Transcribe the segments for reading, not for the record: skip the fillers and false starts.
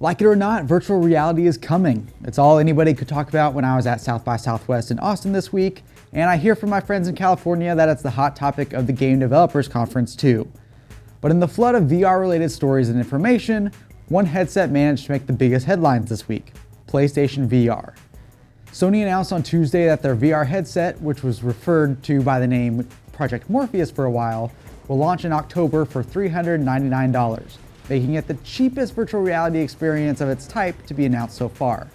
Like it or not, virtual reality is coming. It's all anybody could talk about when I was at South by Southwest in Austin this week, and I hear from my friends in California that it's the hot topic of the Game Developers Conference too. But in the flood of VR-related stories and information, one headset managed to make the biggest headlines this week: PlayStation VR. Sony announced on Tuesday that their VR headset, which was referred to by the name Project Morpheus for a while, will launch in October for $399, making it the cheapest virtual reality experience of its type to be announced so far.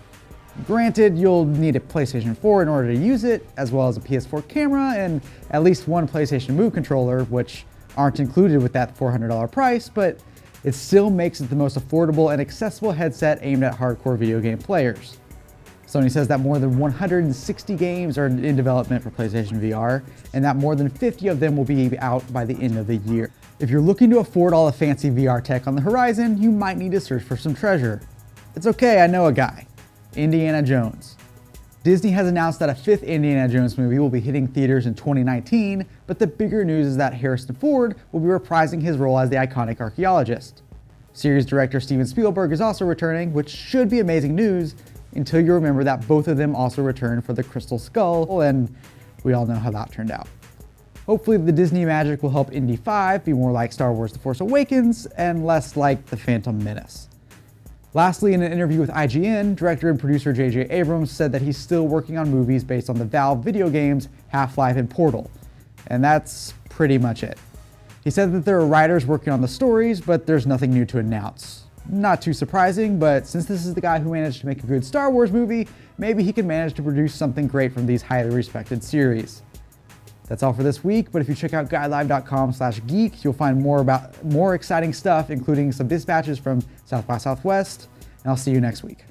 Granted, you'll need a PlayStation 4 in order to use it, as well as a PS4 camera and at least one PlayStation Move controller, which aren't included with that $400 price, but it still makes it the most affordable and accessible headset aimed at hardcore video game players. Sony says that more than 160 games are in development for PlayStation VR, and that more than 50 of them will be out by the end of the year. If you're looking to afford all the fancy VR tech on the horizon, you might need to search for some treasure. It's okay, I know a guy. Indiana Jones. Disney has announced that a fifth Indiana Jones movie will be hitting theaters in 2019, but the bigger news is that Harrison Ford will be reprising his role as the iconic archaeologist. Series director Steven Spielberg is also returning, which should be amazing news, until you remember that both of them also returned for the Crystal Skull, and we all know how that turned out. Hopefully the Disney magic will help Indy 5 be more like Star Wars The Force Awakens and less like The Phantom Menace. Lastly, in an interview with IGN, director and producer J.J. Abrams said that he's still working on movies based on the Valve video games Half-Life and Portal, and that's pretty much it. He said that there are writers working on the stories, but there's nothing new to announce. Not too surprising, but since this is the guy who managed to make a good Star Wars movie, maybe he can manage to produce something great from these highly respected series. That's all for this week, but if you check out guidelive.com/geek, you'll find more exciting stuff, including some dispatches from South by Southwest, and I'll see you next week.